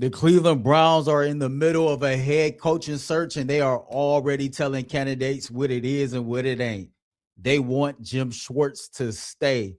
The Cleveland Browns are in the middle of a head coaching search, and they are already telling candidates what it is and what it ain't. They want Jim Schwartz to stay.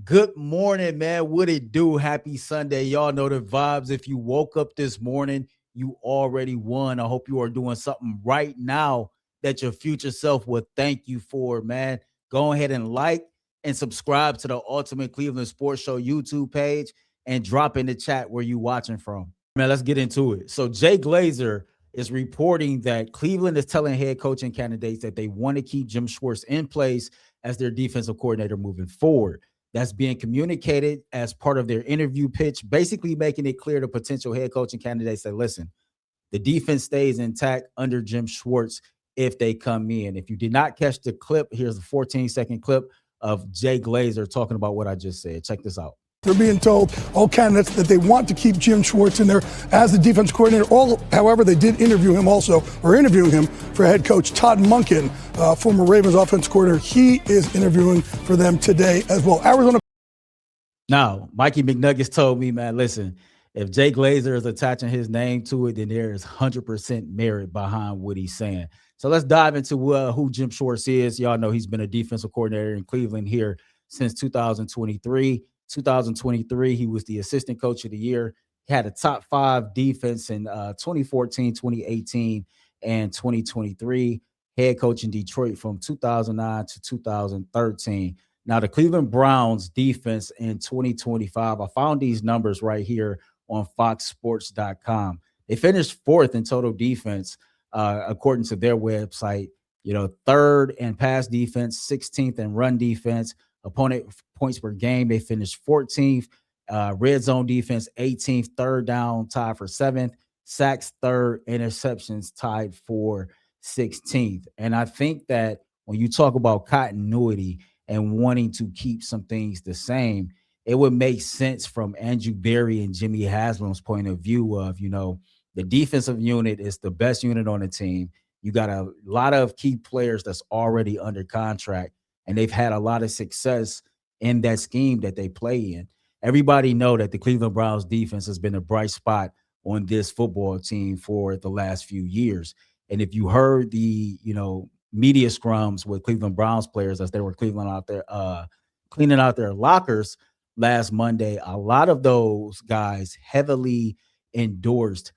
Good morning, man. What it do? Happy Sunday. Y'all know the vibes. If you woke up this morning, you already won. I hope you are doing something right now that your future self will thank you for, man. Go ahead and like and subscribe to the Ultimate Cleveland Sports Show YouTube page and drop in the chat where you watching from. Man, let's get into it. So Jay Glazer is reporting that Cleveland is telling head coaching candidates that they want to keep Jim Schwartz in place as their defensive coordinator moving forward. That's being communicated as part of their interview pitch, basically making it clear to potential head coaching candidates that, listen, the defense stays intact under Jim Schwartz if they come in. If you did not catch the clip, here's a 14-second clip of Jay Glazer talking about what I just said. Check this out. They're being told, all candidates, that they want to keep Jim Schwartz in there as the defense coordinator. However, they did interview him also, or interviewing him for head coach Todd Monken, former Ravens offense coordinator. He is interviewing for them today as well. Arizona. Now, Mikey McNuggets told me, man, listen, if Jay Glazer is attaching his name to it, then there is 100% merit behind what he's saying. So let's dive into who Jim Schwartz is. Y'all know he's been a defensive coordinator in Cleveland here since 2023. 2023, he was the assistant coach of the year. He had a top 5 defense in 2014, 2018, and 2023. Head coach in Detroit from 2009 to 2013. Now, the Cleveland Browns defense in 2025, I found these numbers right here on foxsports.com. They finished 4th in total defense, according to their website. 3rd in pass defense, 16th in run defense. Opponent points per game, they finished 14th. Red zone defense, 18th. Third down, tied for 7th. Sacks, 3rd. Interceptions, tied for 16th. And I think that when you talk about continuity and wanting to keep some things the same, it would make sense from Andrew Berry and Jimmy Haslam's point of view of, the defensive unit is the best unit on the team. You got a lot of key players that's already under contract, and they've had a lot of success in that scheme that they play in. Everybody know that the Cleveland Browns defense has been a bright spot on this football team for the last few years. And if you heard the, media scrums with Cleveland Browns players as they were cleaning out their lockers last Monday, a lot of those guys heavily endorsed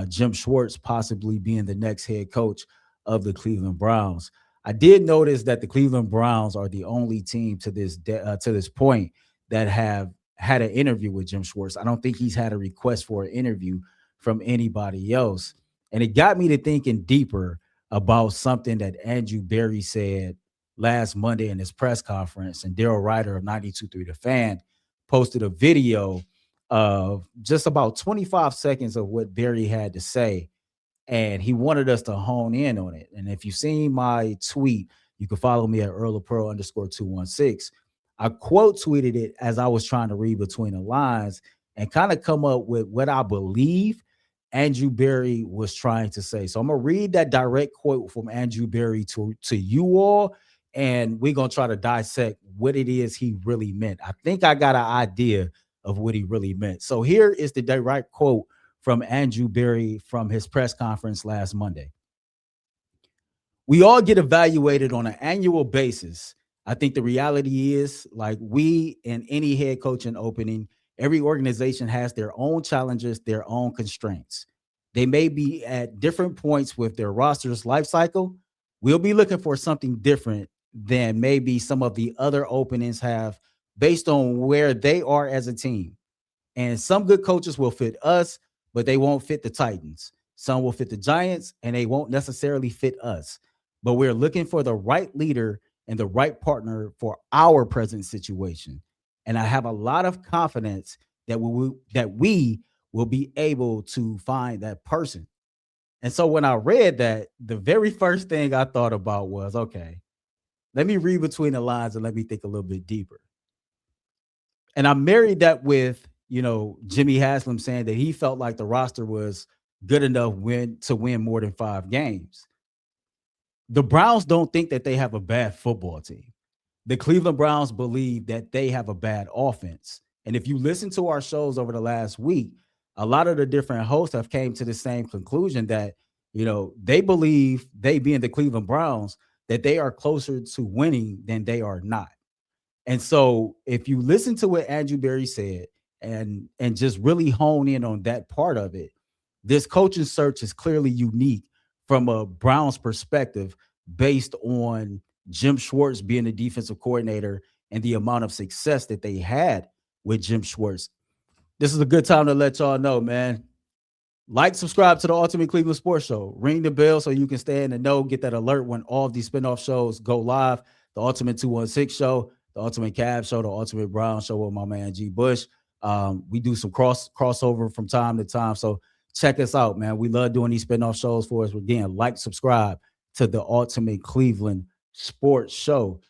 Jim Schwartz possibly being the next head coach of the Cleveland Browns. I did notice that the Cleveland Browns are the only team to this point that have had an interview with Jim Schwartz. I don't think he's had a request for an interview from anybody else. And it got me to thinking deeper about something that Andrew Berry said last Monday in his press conference. And Daryl Ryder of 92.3 The Fan posted a video of just about 25 seconds of what Berry had to say. And he wanted us to hone in on it. And if you've seen my tweet, you can follow me at Earl Da Pearl _216. I quote tweeted it as I was trying to read between the lines and kind of come up with what I believe Andrew Berry was trying to say. So I'm going to read that direct quote from Andrew Berry to you all, and we're going to try to dissect what it is he really meant. I think I got an idea of what he really meant. So here is the direct quote from Andrew Berry from his press conference last Monday. We all get evaluated on an annual basis. I think the reality is, like we in any head coaching opening, every organization has their own challenges, their own constraints. They may be at different points with their roster's life cycle. We'll be looking for something different than maybe some of the other openings have based on where they are as a team. And some good coaches will fit us, but they won't fit the Titans. Some will fit the Giants, and they won't necessarily fit us. But we're looking for the right leader and the right partner for our present situation. And I have a lot of confidence that we will be able to find that person. And so when I read that, the very first thing I thought about was, okay, let me read between the lines and let me think a little bit deeper. And I married that with, Jimmy Haslam saying that he felt like the roster was good enough to win more than 5 games. The Browns don't think that they have a bad football team. The Cleveland Browns believe that they have a bad offense. And if you listen to our shows over the last week, a lot of the different hosts have came to the same conclusion that, they believe, they being the Cleveland Browns, that they are closer to winning than they are not. And so if you listen to what Andrew Berry said and just really hone in on that part of it, this coaching search is clearly unique from a Browns perspective based on Jim Schwartz being the defensive coordinator and the amount of success that they had with Jim Schwartz. This is a good time to let y'all know, man. Like, subscribe to the Ultimate Cleveland Sports Show. Ring the bell so you can stay in the know, get that alert when all of these spinoff shows go live. The Ultimate 216 Show, the Ultimate Cab Show, the Ultimate Brown Show with my man G. Bush. We do some crossover from time to time. So check us out, man. We love doing these spinoff shows for us. Again, like, subscribe to the Ultimate Cleveland Sports Show.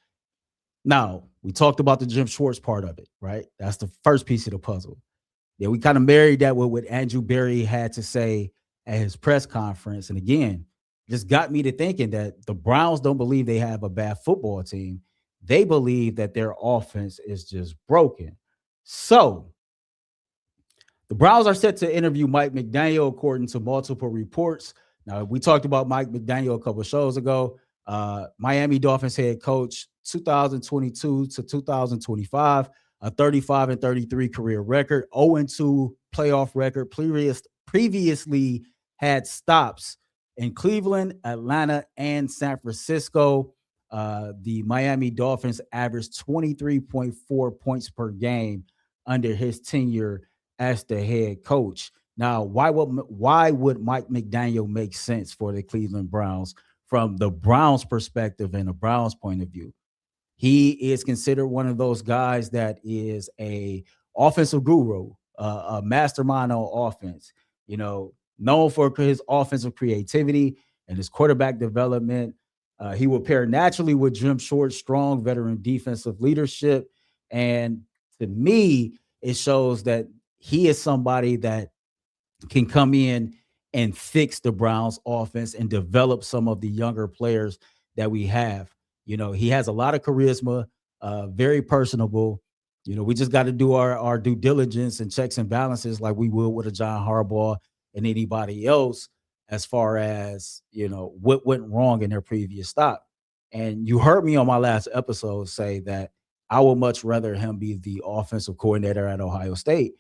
Now, we talked about the Jim Schwartz part of it, right? That's the first piece of the puzzle. Yeah, we kind of married that with what Andrew Berry had to say at his press conference. And again, just got me to thinking that the Browns don't believe they have a bad football team. They believe that their offense is just broken. So the Browns are set to interview Mike McDaniel, according to multiple reports. Now, we talked about Mike McDaniel a couple of shows ago. Miami Dolphins head coach, 2022 to 2025. A 35-33 career record, 0-2 playoff record. Previously had stops in Cleveland, Atlanta, and San Francisco. The Miami Dolphins averaged 23.4 points per game under his tenure as the head coach. Now, why would Mike McDaniel make sense for the Cleveland Browns from the Browns' perspective and the Browns' point of view? He is considered one of those guys that is a offensive guru, a mastermind on offense, known for his offensive creativity and his quarterback development. He will pair naturally with Jim Schwartz, strong veteran defensive leadership. And to me, it shows that he is somebody that can come in and fix the Browns offense and develop some of the younger players that we have. He has a lot of charisma, very personable. We just got to do our due diligence and checks and balances like we would with a John Harbaugh and anybody else as far as, what went wrong in their previous stop. And you heard me on my last episode say that I would much rather him be the offensive coordinator at Ohio State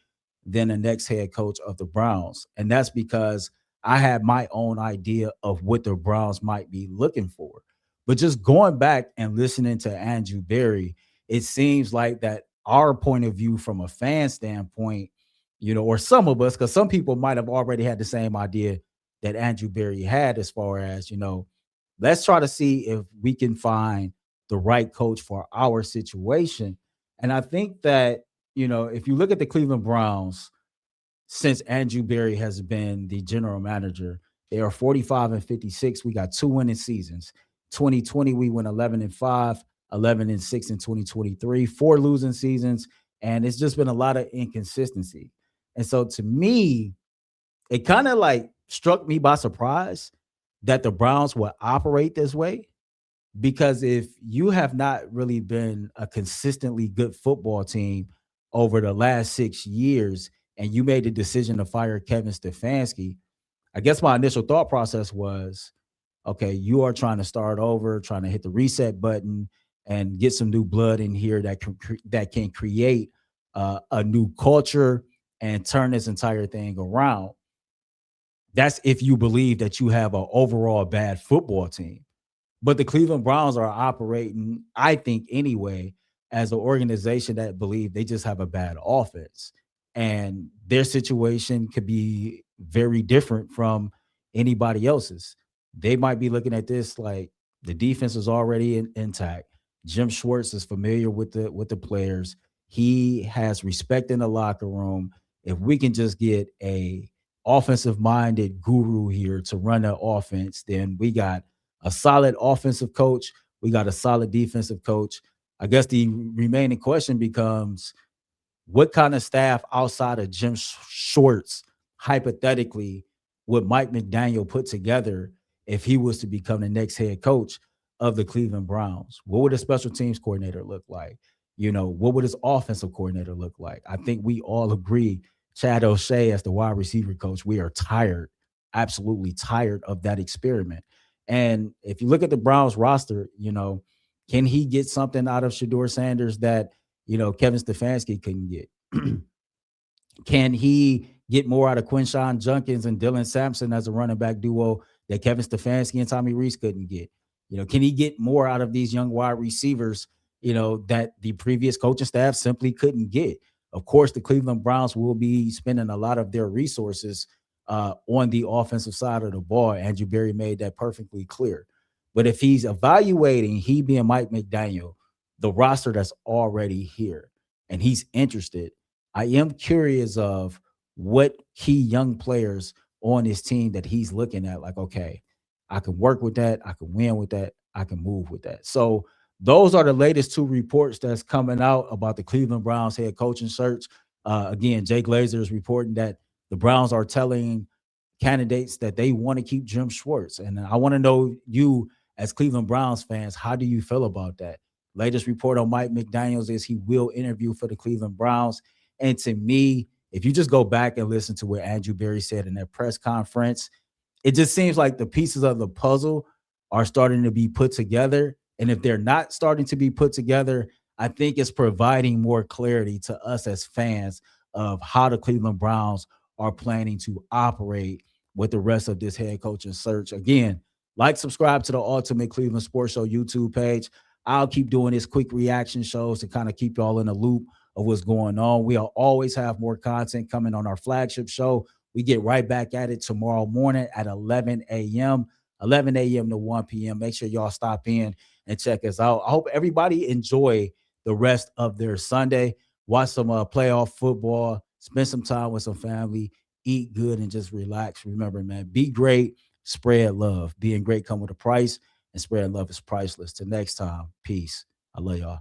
than the next head coach of the Browns. And that's because I had my own idea of what the Browns might be looking for. But just going back and listening to Andrew Berry, it seems like that our point of view from a fan standpoint, or some of us, because some people might have already had the same idea that Andrew Berry had as far as, let's try to see if we can find the right coach for our situation. And I think that, if you look at the Cleveland Browns, since Andrew Berry has been the general manager, they are 45-56. We got 2 winning seasons. 2020, we went 11-5, 11-6 in 2023, 4 losing seasons, and it's just been a lot of inconsistency. And so to me, it kind of like struck me by surprise that the Browns would operate this way, because if you have not really been a consistently good football team over the last 6 years and you made the decision to fire Kevin Stefanski, I guess my initial thought process was, okay, you are trying to start over, trying to hit the reset button and get some new blood in here that can create a new culture and turn this entire thing around. That's if you believe that you have an overall bad football team. But the Cleveland Browns are operating, I think anyway, as an organization that believe they just have a bad offense. And their situation could be very different from anybody else's. They might be looking at this like the defense is already intact. Jim Schwartz is familiar with the players. He has respect in the locker room. If we can just get a offensive-minded guru here to run the offense, then we got a solid offensive coach. We got a solid defensive coach. I guess the remaining question becomes, what kind of staff outside of Jim Schwartz, hypothetically, would Mike McDaniel put together if he was to become the next head coach of the Cleveland Browns? What would a special teams coordinator look like? What would his offensive coordinator look like? I think we all agree Chad O'Shea as the wide receiver coach. We are tired, absolutely tired of that experiment. And if you look at the Browns roster, can he get something out of Shador Sanders that, Kevin Stefanski couldn't get? Can he get more out of Quinshawn Junkins and Dylan Sampson as a running back duo that Kevin Stefanski and Tommy Reese couldn't get? Can he get more out of these young wide receivers, that the previous coaching staff simply couldn't get? Of course, the Cleveland Browns will be spending a lot of their resources on the offensive side of the ball. Andrew Berry made that perfectly clear. But if he's evaluating, he being Mike McDaniel, the roster that's already here, and he's interested, I am curious of what key young players on his team that he's looking at, like, okay, I can work with that, I can win with that, I can move with that. So those are the latest two reports that's coming out about the Cleveland Browns head coaching search. Again, Jay Glazer is reporting that the Browns are telling candidates that they want to keep Jim Schwartz. And I want to know, you as Cleveland Browns fans, how do you feel about that? Latest report on Mike McDaniels is he will interview for the Cleveland Browns. And to me, if you just go back and listen to what Andrew Berry said in that press conference, it just seems like the pieces of the puzzle are starting to be put together. And if they're not starting to be put together, I think it's providing more clarity to us as fans of how the Cleveland Browns are planning to operate with the rest of this head coaching search. Again, like, subscribe to the Ultimate Cleveland Sports Show YouTube page. I'll keep doing this quick reaction shows to kind of keep y'all in the loop of what's going on. We'll always have more content coming on our flagship show. We get right back at it tomorrow morning at 11 a.m. to 1 p.m. Make sure y'all stop in and check us out. I hope everybody enjoy the rest of their Sunday. Watch some playoff football, spend some time with some family, eat good, and just relax. Remember, man, be great, spread love. Being great come with a price, and spreading love is priceless. Till next time, peace. I love y'all.